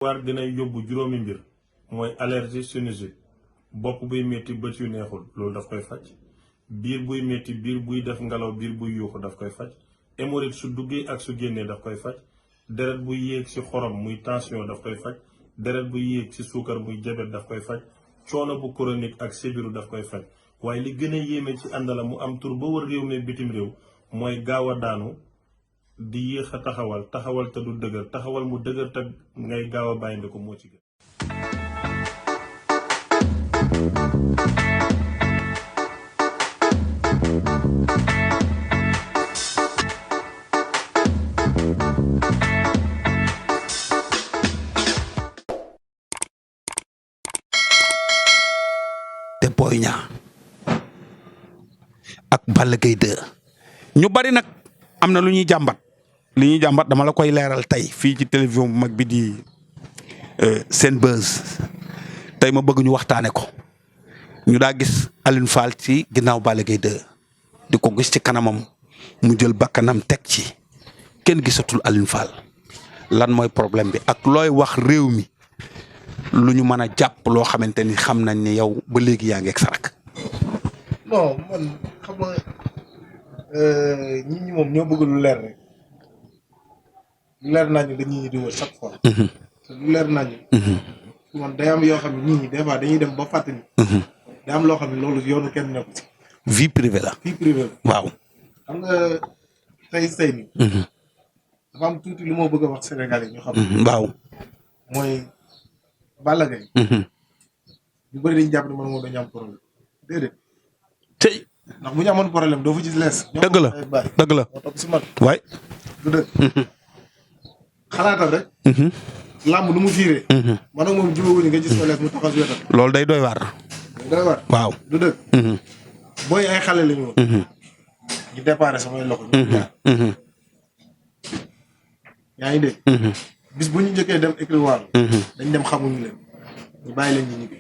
war dina yóbbu juróomi mbir mooy allergie sinusite bopp buy métti bët yu neexul loolu daf koy faj biir buy métti biir buy def ngelaw biir buy yuuxu daf koy faj hémorroïde su duggee ak su génnee daf koy faj deret buy yéeg ci xorom muy tension daf koy faj deret buy yéeg ci suukar muy jabet daf koy faj coono bu chronique ak sibiru daf koy faj waaye li gën a yéeme ci àndala mu am tur ba wër réew mi bitim réew mooy gaaw a daanu di yéex a taxawal te du dëgër taxawal mu dëgër te ngay gaaw a bàyyi ko moo ci gën. te Boy Niang ak Balla Gaye 2 ñu bari nag am na lu ñuy jàmbat li ñuy jàmbat dama la koy leeral tey fii ci télévision bu mag bi di Senbuzz tey ma bëgg ñu waxtaane ko ñu daa gis Alioune Fall ci ginnaaw Balla Gaye 2 di ko gis ci kanamam mu jël bakkanam teg ci kenn gisatul Alioune Fall lan mooy problème bi ak looy wax réew mi lu ñu mën a jàpp loo xamante ni xam nañ ni yow ba léegi yaa ngi ak sarak. non man xam nga nit ñi moom ñoo bëgg lu leer rek lu leer nañu dañuy di wër chaque fois. te lu leer nañu. man day am yoo xam ne nit ñi des fois dañuy dem ba fàttali. day am loo xam ne loolu yoonu kenn nekku ci. vie privée la. vie privée la waaw. xam nga tey nii. dafa am tuuti lu moo bëgg a wax Sénégal yi ñu xam. waaw. mooy Balla Gaye. ñu bëri dañu jàpp ne man moom dañu am problème déedéet. tey. ndax bu ñu amoon problème doo fa gis lees. dëgg la dëgg la moo topp si man. waay. du dëgg. xalaatal rek. làmb nu mu fiiree. man ak moom jubóowuñu nga gis ko lees mu taxaw si wetam. loolu day doy waar. doy waar. waaw. du dëgg. booy ay xale la ñu woon. ñu déparé samay loxo. yaa ngi dégg. bis bu ñu njëkkee dem écrit waalo dañ dem xamuñu leen ñu bàyyi leen ñu ñibbi.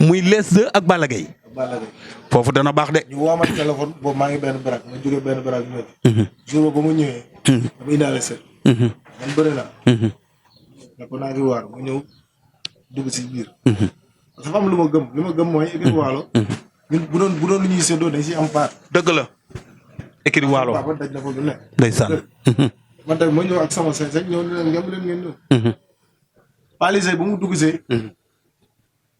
muy Les 2 ak Balla Gaye. Balla Gaye foofu dana baax de. ñu woo ma téléphone boobu maa ngi benn baraak ma jógee benn baraak ñu ñëw. jour ba mu ñëwee. dama indaale sët. man bëri naa. ne ko naa fi waar mu ñëw dugg si biir. parce que dafa am lu ma gëm mooy écrit waalo. ñun bu doon lu ñuy séddoo dañ si am part. dëgg la. écrit waalo papa daj na ko lu ne. ndeysaan. man tamit ma ñëw ak sama sañ ñëw ne leen ngeen ñëw. Palisé ba mu dugg see.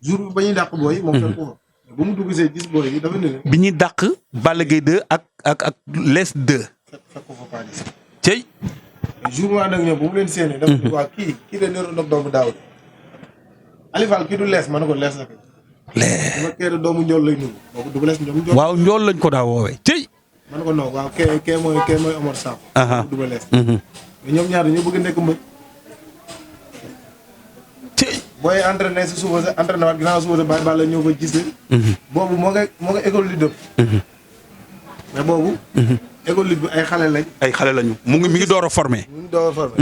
jour bi ba ñuy dàq booy moom fekk ko fa. ba mu dugg see gis booy yi dafa ne leen. bi ñuy dàq Balla Gaye 2 ak Les 2. fekk ko fa Palisé. cey. jour maa nag ñoom ba mu leen séenee. dafa ne waa kii de niroon nag doomu daaw de. Alifal kii du lees ma ne ko lees la kay. dama kee doomu njool lay nuyu. boobu du lees njool. waaw njool lañ ko daa woowee cey. ma ne ko non waaw kee mooy Omar Samb. du ba lees. mais ñoom ñaar dañoo bëgg nekk mbër. cey. booy entraîné si suba sa entraîné waat ginnaaw suba sa bàyyi bàll ñëw fa gis leen. boobu moo nga école li dëpp. mais boobu. école li bi ay xale lañ. ay xale lañu mi ngi door a formé. mu ngi door a formé.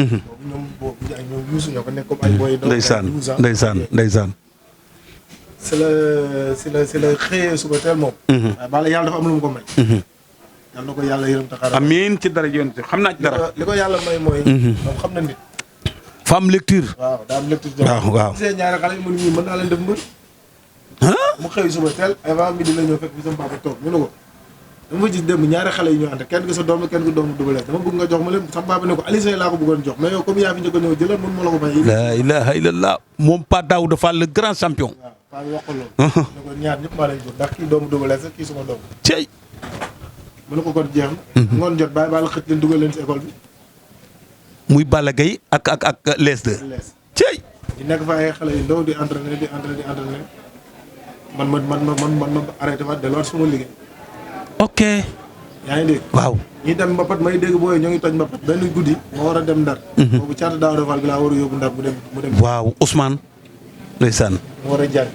boobu ñoom yuusu ñoo ko nekk comme ay booy. ndeysaan. si la xëyee suba teel moom. waaye bàll yàlla dafa am lu mu ko may. yàlla na ko yàlla yërëm taxaar. amiin ci dara yoon xam naa ci dara. li ko yàlla may mooy. moom xam na nit. femme lecture. waaw daa am lecture. waaw. gisee ñaari xale yi mën naa leen def mbër. mu xëy suba teel avant midi la ñëw fekk fi sama papa toog ñu ne ko. dama fa gis démb ñaari xale yi ñoo ànd kenn gi sa doom kenn gi doomu Double Less dama bëgg nga jox ma leen sama papa ne ko Alioune Seye laa ko bëggoon jox mais yow comme yaa fi njëkk a ñëw jëlal mën ma la ko may. la ilaha illallah moom Pa Daouda Fall le grand champion. waaw paa bi wax ko loolu. ne ko ñaar ñëpp maa leen jur ndax kii doomu Double Less kii suma doom. cey. mu ne ko kon jeex na. ngoon jot bàyyi baal xëj leen dugal leen si école bi. muy Balla Gaye ak Les 2. cey. di nekk fa ay xale yu ndaw di entraîné man ma arrêté waat delluwaat suma liggéey. ok. yaa ngi dégg. waaw. ñuy dem mbapat may dégg booy ñoo ngi toj mbapat benn guddi ma war a dem ndar. boobu caata daaw defal bi laa war a yóbbu ndar mu dem. waaw Ousmane. ndeysaan. mu war a jàng.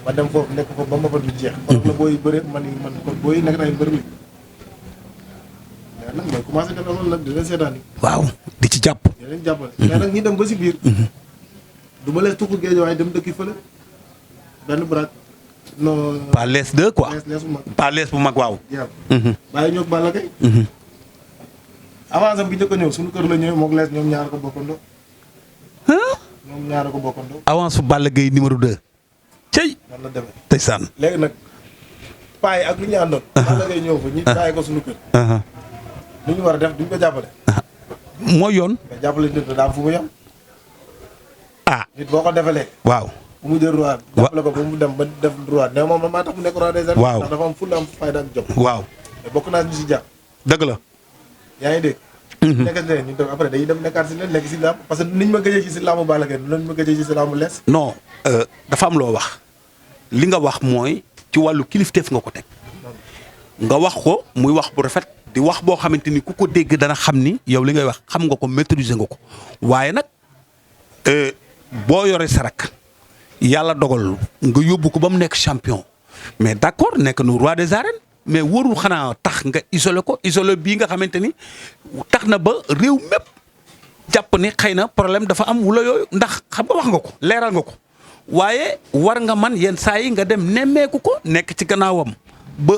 ma dem foofu nekk foofu ba mbapat bi jeex. kon la booy bëre man kon booy nekk nañu bëri. mais nag mooy commencé def loolu nag di leen seetaan yi. waaw di ci jàpp. di leen jàppale. mais nag ñi dem ba si biir. du ma leen tukku géej waaye dem dëkki fële benn baraak. non pas Les 2 quoi. lees bu mag. pas Les bu mag waaw. yàlla. bàyyi ñoog Balla Gaye. avance am bi njëkk a ñëw suñu kër la ñëwee moog lees ñoom ñaar ko bokkandoo. moom ñaar ko bokkandoo. avance su Balla Gaye numéro 2. cey nan la demee. ndeysaan. léegi nag paa yi ak lu ñu àndoon. Balla Gaye ñëw fa ñu bàyyi ko suñu kër. lu ñu war a def duñ ko jàppale. mooy yoon. mais jàppale nit daa am fu mu yem. ah nit boo ko defalee. waaw. bu mu jël roi. jàppale ko ba mu dem ba def roi ne moom maa tax mu nekk roi des arènes. waaw ndax dafa am fulla am fayda ak jom. waaw mais bokk naa ñu si jàpp. dëgg la. yaa ngi dégg. nekk si leen ñu toog après dañuy dem nekkaat si leen nekk si làmb parce que niñ ma gëjee ci si làmb Balla Gaye noonu ma gëjee ci si làmb lees. non dafa am loo wax li nga wax mooy ci wàllu kilifteef nga ko teg nga wax ko muy wax bu rafet di wax boo xamante ni ku ko dégg dana xam ni yow li ngay wax xam nga ko maîtriser nga ko waaye nag boo yore sarak yàlla dogal nga yóbbu ko ba mu nekk champion mais d'accord nekk na roi des arènes mais warul xanaa tax nga isolé ko isolé bii nga xamante ni tax na ba réew mépp jàpp ni xëy na problème dafa am wula yooyu ndax xam nga wax nga ko leeral nga ko waaye war nga man yenn saa yi nga dem nemmeeku ko nekk ci gannaawam ba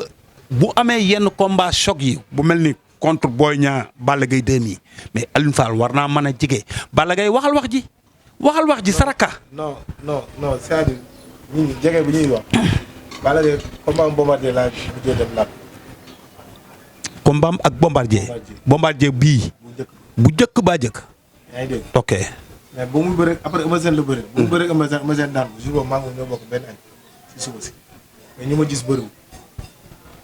bu amee yenn combat choc yi bu mel ni contre Boy Niang Balla Gaye 2 mi mais Alioune Fall war naa mën a jige Balla Gaye waxal wax ji saraka. non c'est-à-dire nit ñi jege bu ñuy wax. Balla Gaye combat am Bombardier laa mujjee dem laaj. combat am ak Bombardier bii. bu njëkk baa njëkk. yaa ngi dégg. ok. mais bu mu bëreeg après Eumeu Sène la bëreeg. bu mu bëreeg Eumeu Sène daan jour boobu maa ngi ñoo bokk benn añ si suba si. mais ñu ma gis bëriwul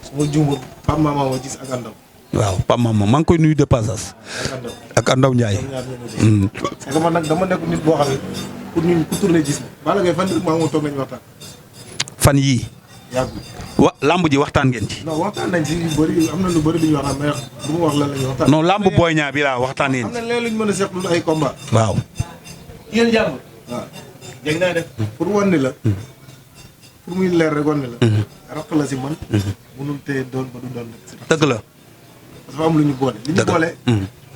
su ma juumul Pape Mama ma gis ak Andaw. waaw Pape Mama maa ngi koy nuyu de passage. ak Andaw Ndiaye. c'est que man nag dama nekk nit boo xam ne pour ñun ku tourné gis ma. Balla Gaye fan yii maa ngi toog nañu waxtaan. fan yii. yàggul lamb ji waxtaan ngeen ci. non waxtaan nañ ci yu bëri am na lu bëri lu ñu wax mais du ma wax lan la ñuy waxtaan. non lamb Boy Niang bi laa waxtaan ngeen am ci. na leen lu ñu mën a seetlu ay combat. waaw. yéen jàmm. waaw dégg naa def. pour wan ni la. pour muy leer rek wan ni la. raq la si man. mënul téye doon ba du doon si dëgg la. parce que am lu ñu boole. li ñu boole.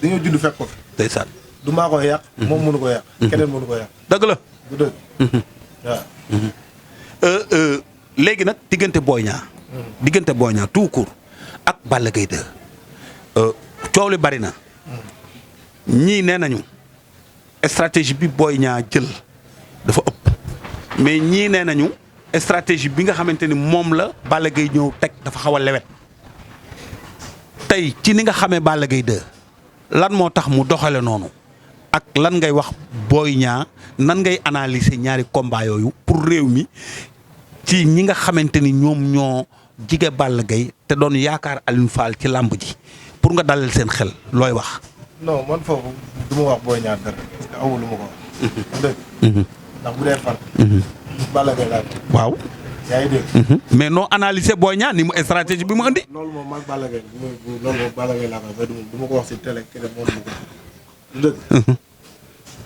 dañoo judd fekk ko fi. ndeysaan. du maa koy yàq. moom mënu ko yàq. keneen mënu ko yàq. dëgg la. du dëgg. waaw. léegi nag diggante Boy Niang tout court ak Balla Gaye 2 coow li bari na ñii nee nañu stratégie bi Boy Niang jël dafa ëpp mais ñii nee nañu stratégie bi nga xamante ni moom la Balla Gaye ñëw teg dafa xaw a lewet tey ci ni nga xamee Balla Gaye 2 lan moo tax mu doxale noonu ak lan ngay wax Boy Niang nan ngay analyser ñaari combat yooyu pour réew mi ci ñi nga xamante ni ñoom ñoo jige Balla Gaye te doon yaakaar Alioune Fall ci làmb ji pour nga dalal seen xel looy wax. non man foofu du ma wax Boy Niang dara parce que awul lu ma ko wax. dëgg. ndax bu dee fan. Balla Gaye laa waaw. yaa ngi dégg. mais noo analyser Boy Niang ni mu stratégie bi mu andi. loolu moom man Balla Gaye loolu moom Balla Gaye laa koy mais du ma ko wax si télé keneen moom du ko du dëgg.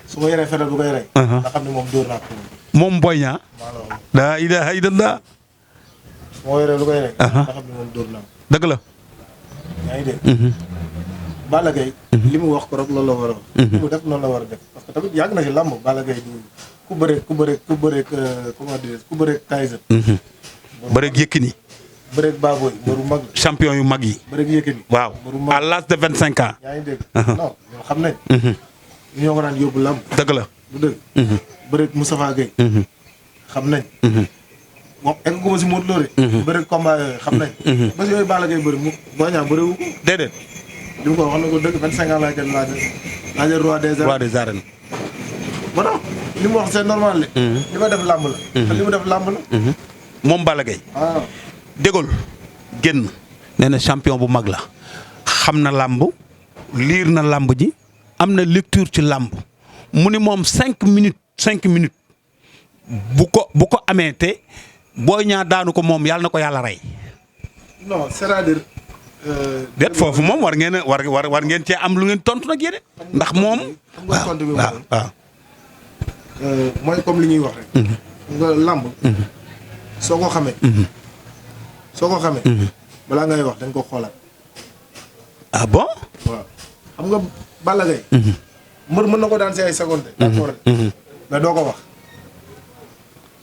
su ma yoree feneen bu koy rey. nga xam ne moom dóor naa ko. moom Boy Niang. laa ilaaha illallah. su ma yoree lu koy rey. nga xam ne moom dóor naa ko. dëgg la. yaa ngi dégg. Balla Gaye. li mu wax ko rek loolu la war a wax. li mu def noonu la war a def parce que tamit yàgg na si làmb Balla Gaye du ku bëreeg comment dire ku bëreeg Tyson. bëreeg Yékini. bëreeg Baboy mbëru mag la. champion yu mag yi. bëreeg Yékini. waaw mbëru mag à l'âge de 25 ans. yaa ngi dégg. non ñoo xam nañ. ñoo ko daan yóbbu làmb. dëgg la. bu dëgg. bëreeg Moustapha Gueye. xam nañ. moom egg gu ma si Modou Lo de. bëreeg combat yooyu xam nañ. ba si yooyu Balla Gaye bëri mu Boy Niang bëriwu ko. déedéet. li mu ko wax na ko dëgg 25 ans laa jël laajal roi des arènes. roi des arènes. ba non li mu wax c'est normal de. li ma def làmb la. te li mu def làmb la. moom Balla Gaye. waaw. dégol génn. nee na champion bu mag la. xam na làmb. liir na làmb ji. am na lecture ci làmb. mu ni moom 5 minutes. bu ko amee te Boy Niang daanu ko moom yàlla na ko yàlla rey. non c'est-à-dire. déet foofu moom war ngeen cee am lu ngeen tontu nag yéen ndax moom. waaw. mooy comme li ñuy wax rek. nga làmb. soo ko xamee. balaa ngay wax da nga ko xoolaat. ah bon. waaw xam nga Balla Gaye. mbër mën na ko daan si ay seconde. d'accord mais doo ko wax.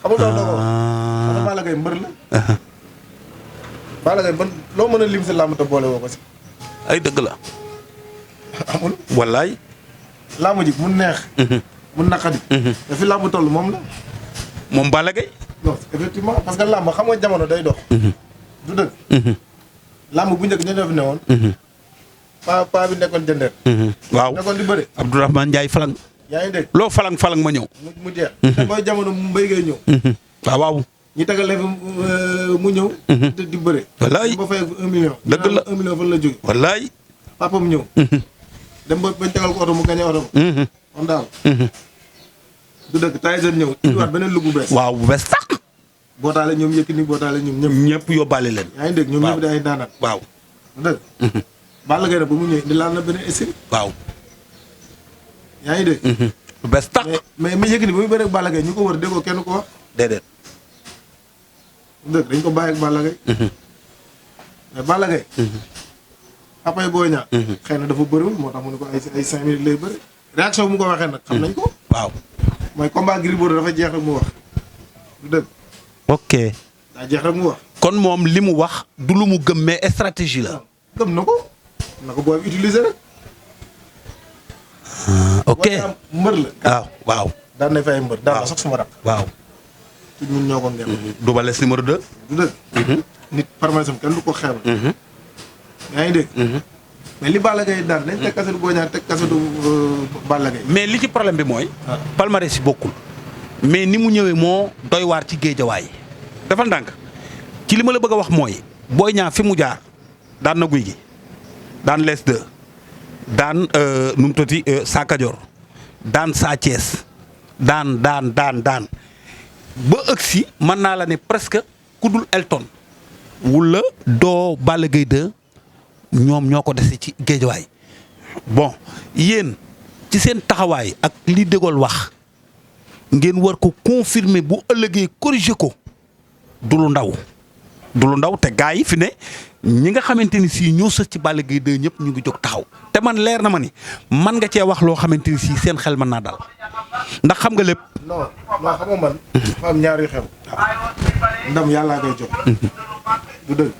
xam nga doo ko wax. xam nga Balla Gaye mbër la. Balla Gaye ban loo mën a lim si làmb te boole woo ko si. ay dëgg la. amul. wallaay. làmb ji mu neex. mu naqadi. te fi làmb toll moom la. moom Balla Gaye. non effectivement parce que làmb xam nga jamono day dox. du dëgg. làmb bu njëkk ñoo fi newoon. paa bi nekkoon jëndeer. waaw nekkoon di bëre. Abdourahmane Ndiaye falang. yaa ngi dégg. loo falang ma ñëw. mu jeex. te mooy jamono mu mbéy ngay ñëw. waaw. ñi tagal leen mu ñëw. di bëre. wallaay ba fay 1 million. dëgg la 1 million fan la jóge. wallaay. papam ñëw. dem ba bañ tagal ko oto mu gañe oto ba. kon daal. du dëgg Tyson ñëw. indiwaat beneen lu bu bees. waaw bu bees sax. bootaale ñoom Yékini bootaale ñoom ñëpp. ñëpp yóbbaale leen. yaa ngi dégg ñoom ñëpp di ay daanaan. waaw. du dëgg. Balla Gaye nag ba mu ñëwee indi laal na beneen essai. waaw. yaa ngi dégg. bu bees tax. mais Yékini ba muy bëre ak Balla Gaye ñu ko wër déggoo kenn ko wax. déedéet. du dëgg dañ ko bàyyi ak Balla Gaye. mais Balla Gaye. papay Boy Niang. xëy na dafa bëriwul moo tax mu ne ko ay 5 minutes lay bëri. réaction bu mu ko waxee nag xam nañ ko. waaw. mooy combat Gris Bordeaux dafa jeex rek mu wax. du dëgg. ok. daa jeex rek mu wax. kon moom li mu wax du lu mu gëm mais stratégie la. gëm na ko. na ko booy utiliser rek. ok booy am mbër la. waaw waaw. daan na fay mbër daan na sax suma rak. waaw. ci ñun ñoo ko ngeen. Double Less numéro 2. du dëgg. nit parmesam kenn du ko xeebal. yaa ngi dégg. mais li Balla Gaye daan nañ teg kasetu Boy Niang teg kasetu Balla Gaye. mais li ci problème bi mooy. palmarès si bokkul. mais ni mu ñëwee moo doy waar ci géejawaay. dafa ndànk ci li ma la bëgg a wax mooy. Boy Niang fi mu jaar daan na guy gi daan les 2 daan nu mu tuddati Sa Kajoor daan Sa Thiès daan ba ëgsi mën naa la ne presque ku dul Elton wula doo Balla Gaye 2 ñoom ñoo ko dese ci géejawaay. bon yéen ci seen taxawaay ak li dégool wax ngeen war ko confirmer bu ëllëgee corriger ko du lu ndaw te gars yi fi ne ñi nga xamante ni si ñoo sës ci Balla Gaye 2 ñëpp ñu ngi jóg taxaw te man leer na ma ni man nga cee wax loo xamante ni si seen xel mën naa dal ndax xam nga lépp. non xam nga man. dafa am ñaari xew. ndam yàllaa koy jox. du dëgg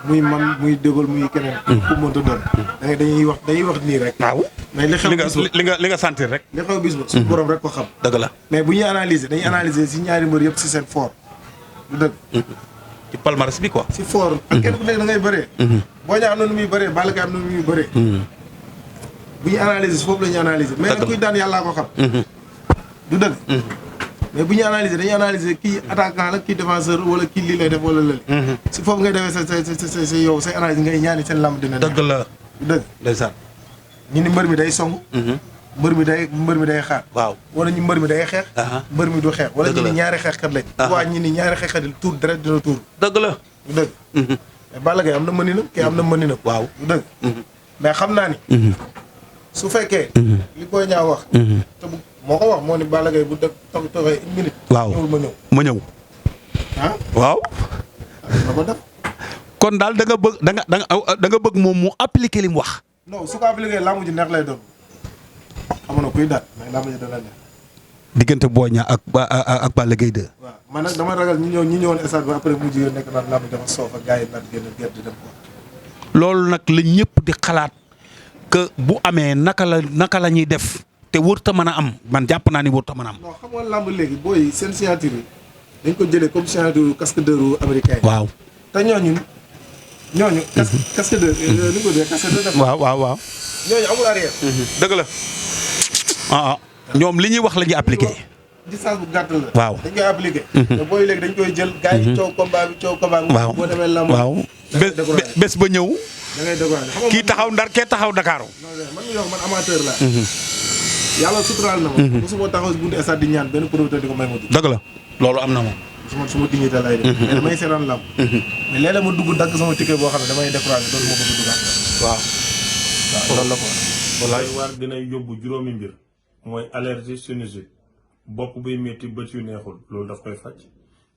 muy man muy déggoo muy keneen. ku mënta doon. dañuy wax nii rek. waaw mais li xew bis li nga sentir rek. li xew bis ba suñu borom rek ko xam. dëgg la mais bu ñuy analyser dañuy analyser si ñaari mbër yëpp si seen fort. du dëgg. ci palmarès bi quoi. si fort ak kenn ku nekk da ngay bëree. Boy Niang am na nu muy bëree Balla Gaye am na nu muy bëree. bu ñuy analyser si foofu la ñuy analyser. mais nag kuy daan yàllaa ko xam. du dëgg. mais bu ñuy analyser dañuy analyser kii attaquant la kii défenseur wala kii lii lay def wala lële. si foofu ngay defee sa yow say analyse ngay ñaani seen lamb dina. dëgg la du dëgg. ndeysaan. ñu ni mbër mi day song. mbër mi day xaar. waaw wala ñu mbër mi day xeex. mbër mi du xeex. wala ñu ni ñaari xeexkat lañ. waa ñu ni ñaari xeexkat yi tuur deret dina tuur. dëgg la du dëgg. mais Balla Gaye am na mëninam kii am na mëninam. waaw du dëgg. mais xam naa ni. su fekkee. li Boy Niang wax. te bu moo ko wax moo ni Balla Gaye bu def toogee 1 minute. waaw ñëwul ma ñëw. ah waaw. na ko def. kon daal da nga bëgg moom mu appliquer li mu wax. non su ko appliqué làmb ji neex lay doon. xam nga kuy daal mais làmb ji dana neex. diggante Boy Niang ak Balla Gaye 2. waaw man nag dama ragal ñi ñëwoon stade bi après mu jigéen nekk naan làmb dafa soof ak gars yi naan génn gerte dem ko. loolu nag la ñëpp di xalaat que bu amee naka la ñuy def te wërta mën a am man jàpp naa ni wërta mën a am. non xam nga làmb léegi booy seen signature yi dañ ko jëlee comme signature cascadeur américain yi. waaw te ñooñu. cascadeur li ko dee cascadeur. waaw. ñooñu amul arrière. dëgg la ñoom li ñuy wax la ñuy appliqué. distance bu gàtt la. waaw dañ koy appliqué. te booy léegi dañ koy jël. gars yi coow combat bi. waaw boo demee làmb. waaw bés ba ñëw. da ngay découragé xam nga kii taxaw Ndar kee taxaw Dakar. man mi wax man amateur laa. yàlla suturaal na ma. mosuma taxaw si buntu stade di ñaan benn promoteur di ko may ma dugg. dëgg la loolu am na moom. suma dignité lay def. mais damay seetaan làmb. mais léeg-léeg ma dugg dagg sama ticket boo xam ne damay découragé doon ma bëgg duggaat. waaw loolu la ko. walaay war dinay yóbbu juróomi mbir mooy allergie sinusite bopp buy métti bët yu neexul loolu daf koy faj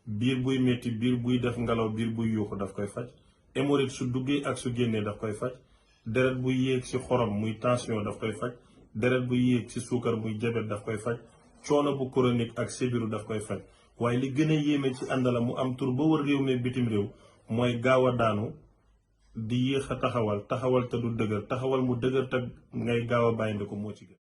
biir buy métti biir buy def ngelaw biir buy yuuxu daf koy faj hémorroïde su duggee ak su génnee daf koy faj deret buy yéeg ci xorom muy tension daf koy faj deret buy yéeg ci suukar muy jabet daf koy faj coono bu chronique ak sibiru daf koy faj waaye li gën a yéeme ci àndala mu am tur ba wër réew mi bitim réew mooy gaaw a daanu di yéex a taxawal te du dëgër taxawal mu dëgër te ngay gaaw a bàyyi ko moo ci gën